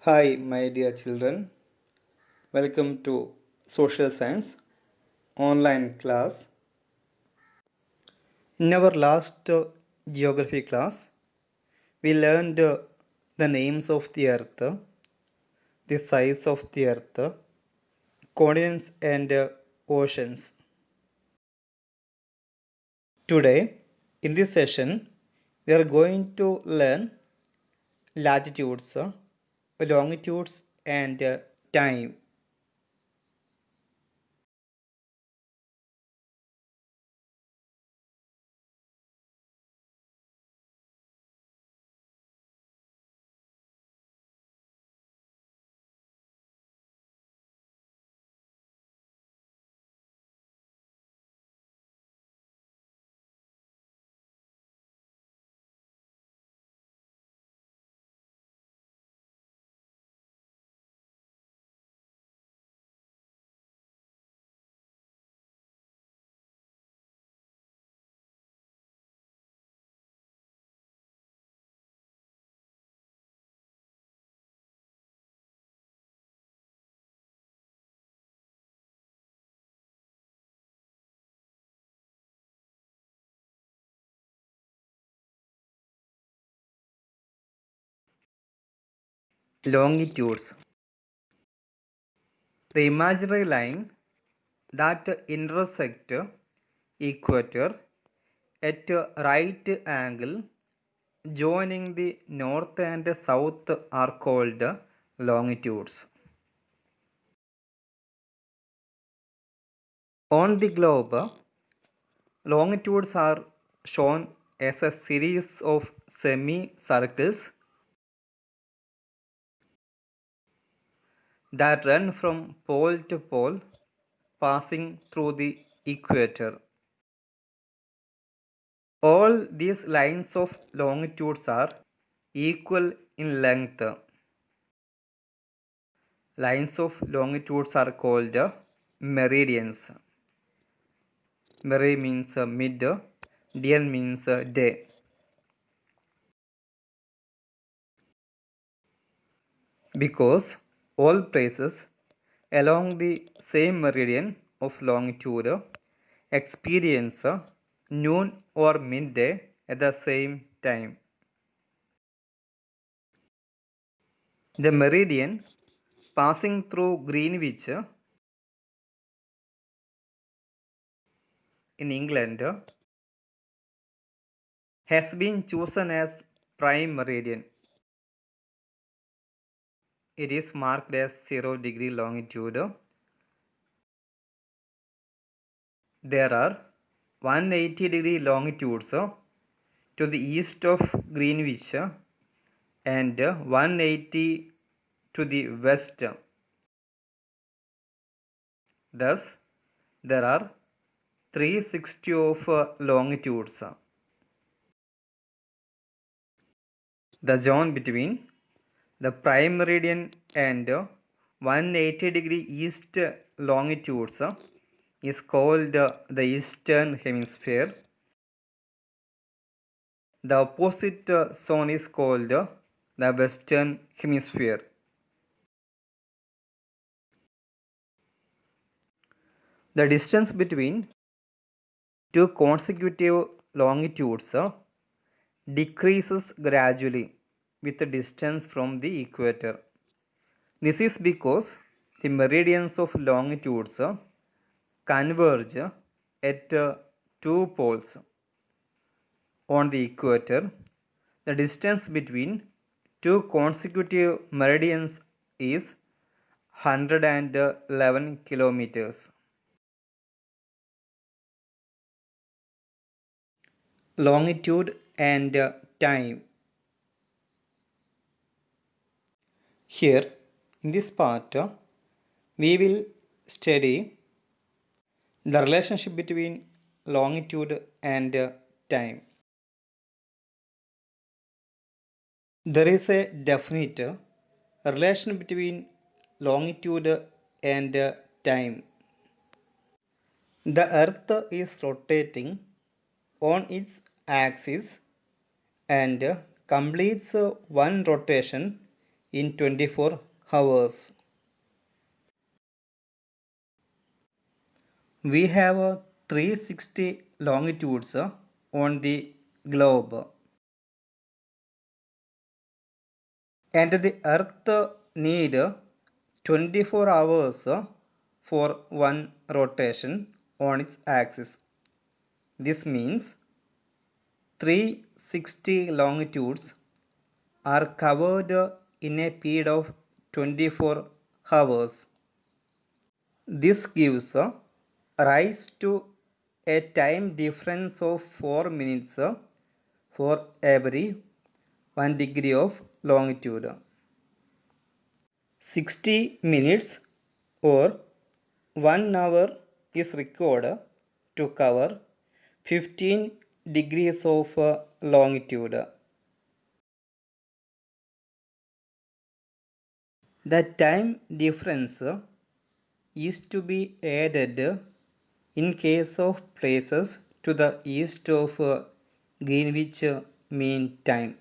Hi, my dear children. Welcome to Social Science online class. In our last geography class, we learned the names of the earth, the size of the earth, continents and oceans. Today, in this session, we are going to learn latitudes, longitudes and time. Longitudes. The imaginary line that intersect equator at a right angle joining the north and south are called longitudes. On the globe, longitudes are shown as a series of semicircles that run from pole to pole, passing through the equator. All these lines of longitudes are equal in length. Lines of longitudes are called meridians. Meri means mid, dian means day. Because all places along the same meridian of longitude experience noon or midday at the same time. The meridian passing through Greenwich in England has been chosen as prime meridian. It is marked as 0° longitude. There are 180° longitudes to the east of Greenwich and 180 to the west. Thus, there are 360 of longitudes. The zone between the prime meridian and 180° east longitudes is called the eastern hemisphere. The opposite zone is called the western hemisphere. The distance between two consecutive longitudes decreases gradually with the distance from the equator. This is because the meridians of longitudes converge at two poles. On the equator, the distance between two consecutive meridians is 111 kilometers. Longitude and time. Here in this part we will study the relationship between longitude and time. There is a definite relation between longitude and time. The earth is rotating on its axis and completes one rotation in 24 hours. We have 360 longitudes on the globe, and the Earth need 24 hours for one rotation on its axis. This means 360 longitudes are covered in a period of 24 hours. This gives rise to a time difference of 4 minutes for every 1 degree of longitude. 60 minutes or 1 hour is required to cover 15 degrees of longitude. The time difference is to be added in case of places to the east of Greenwich Mean Time,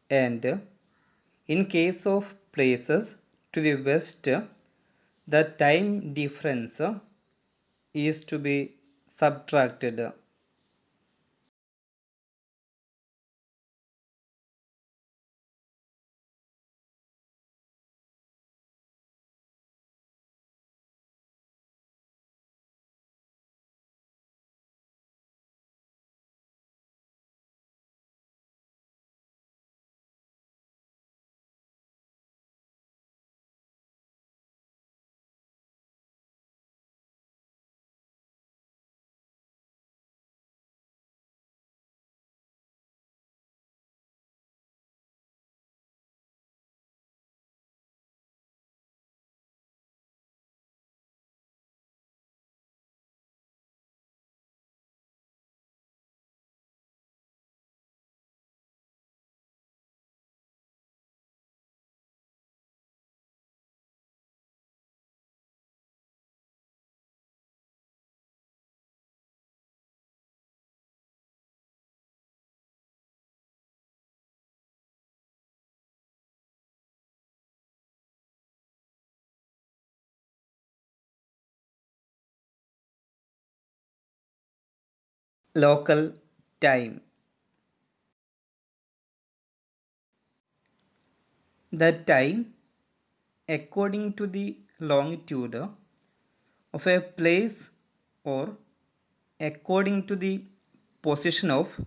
and in case of places to the west, the time difference is to be subtracted. Local time. The time according to the longitude of a place or according to the position of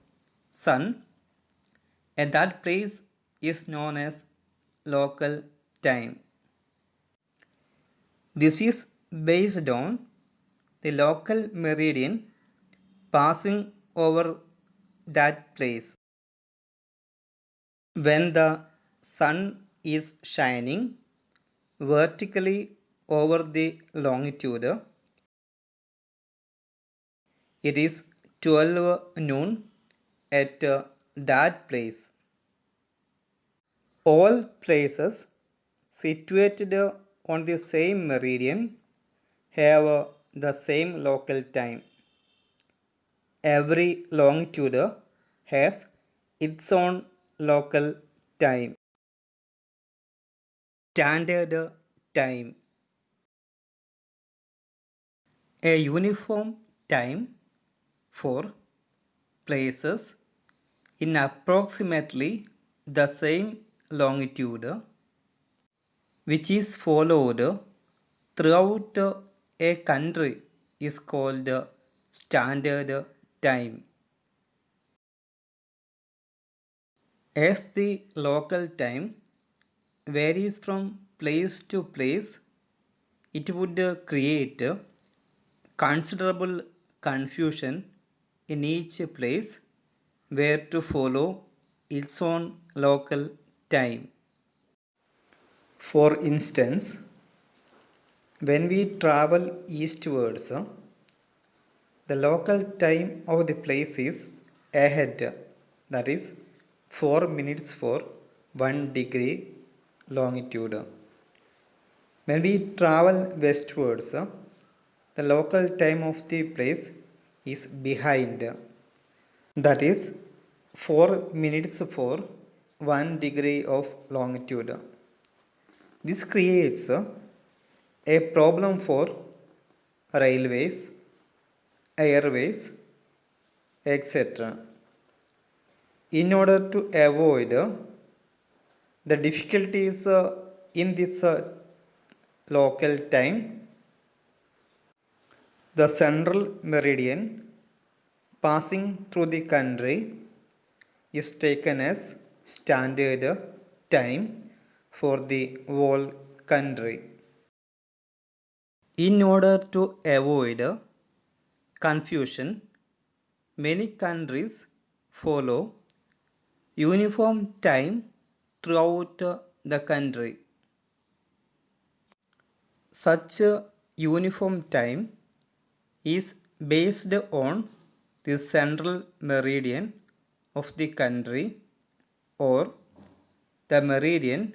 sun at that place is known as local time. This is based on the local meridian passing over that place. When the sun is shining vertically over the longitude, it is 12 noon at that place. All places situated on the same meridian have the same local time. Every longitude has its own local time. Standard time. A uniform time for places in approximately the same longitude, which is followed throughout a country, is called standard time. As the local time varies from place to place, it would create considerable confusion in each place where to follow its own local time. For instance, when we travel eastwards, the local time of the place is ahead, that is 4 minutes for 1 degree longitude. When we travel westwards, the local time of the place is behind, that is 4 minutes for 1 degree of longitude. This creates a problem for railways, airways, etc. In order to avoid the difficulties in this local time, the central meridian passing through the country is taken as standard time for the whole country. In order to avoid confusion, many countries follow uniform time throughout the country. Such a uniform time is based on the central meridian of the country or the meridian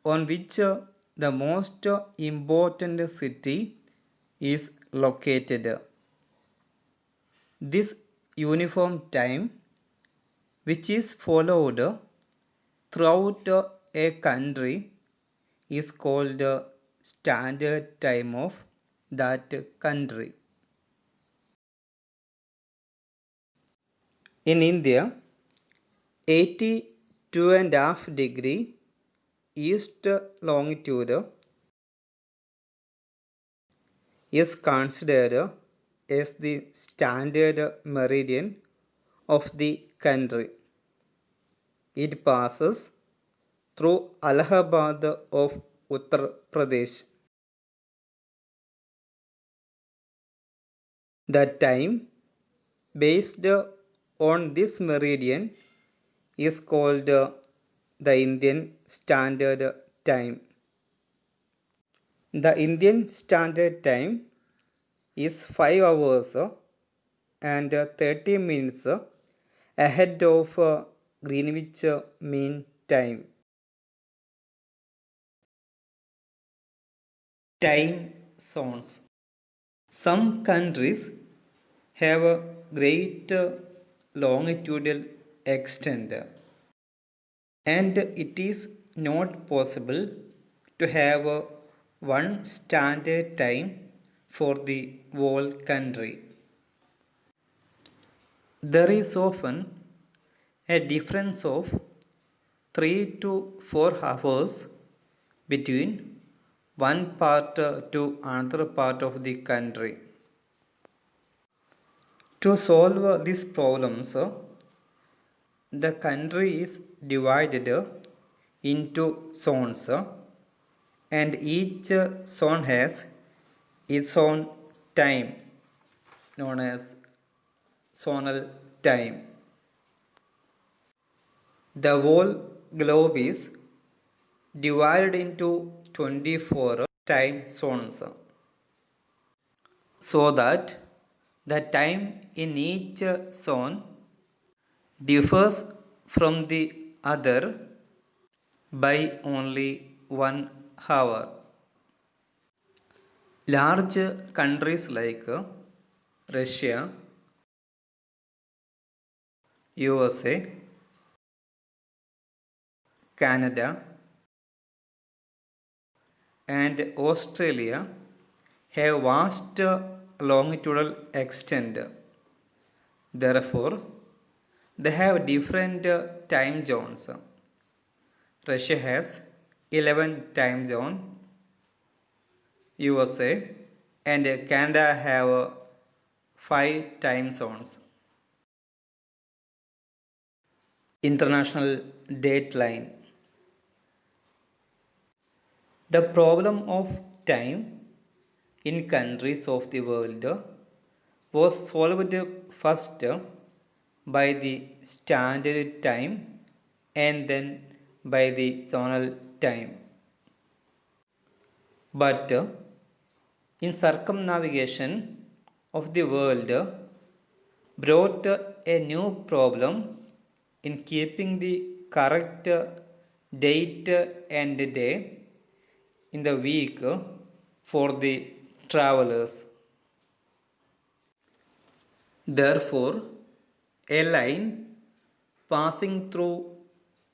on which the most important city is located. This uniform time, which is followed throughout a country, is called standard time of that country. In India, 82.5 degree east longitude is considered as the standard meridian of the country. It passes through Allahabad of Uttar Pradesh. The time based on this meridian is called the Indian Standard Time. The Indian Standard Time is 5 hours and 30 minutes ahead of Greenwich Mean Time. Time zones. Some countries have a great longitudinal extent, and it is not possible to have one standard time for the whole country. There is often a difference of 3 to 4 hours between one part to another part of the country. To solve these problems, the country is divided into zones and each zone has its own time known as zonal time. The whole globe is divided into 24 time zones so that the time in each zone differs from the other by only 1 hour. Large countries like Russia, USA, Canada, and Australia have vast longitudinal extent. Therefore, they have different time zones. Russia has 11 time zones, USA and Canada have 5 time zones. International dateline. The problem of time in countries of the world was solved first by the standard time and then by the zonal time. But in circumnavigation of the world brought a new problem in keeping the correct date and day in the week for the travelers. Therefore, a line passing through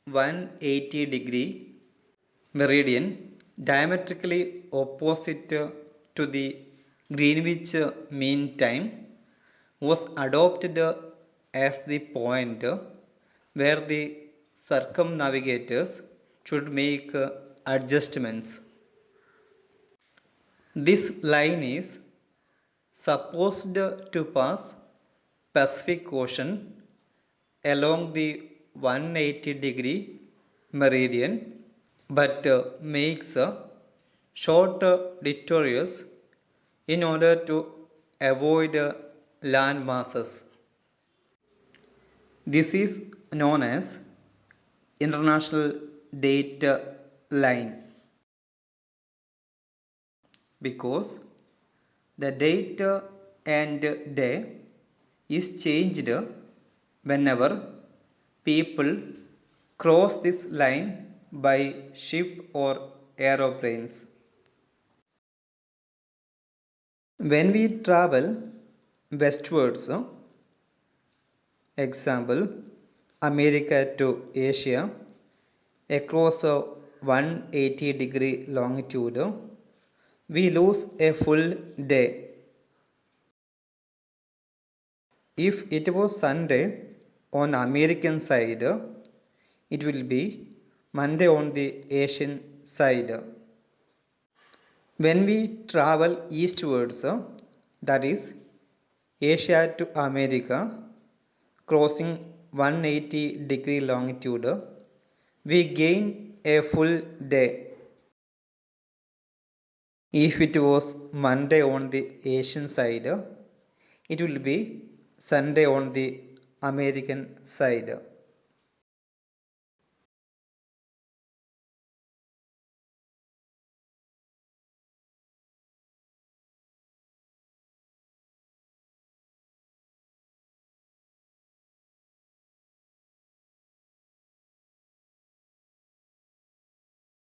180-degree meridian diametrically opposite to the Greenwich Mean Time was adopted as the point where the circumnavigators should make adjustments. This line is supposed to pass Pacific Ocean along the 180-degree meridian, but makes short detours in order to avoid land masses. This is known as International Date Line because the date and day is changed whenever people cross this line by ship or aeroplanes. When we travel westwards, example America to Asia across a 180-degree longitude, we lose a full day. If it was Sunday on American side, it will be Monday on the Asian side. When we travel eastwards, that is Asia to America, crossing 180-degree longitude, we gain a full day. If it was Monday on the Asian side, it will be Sunday on the American side.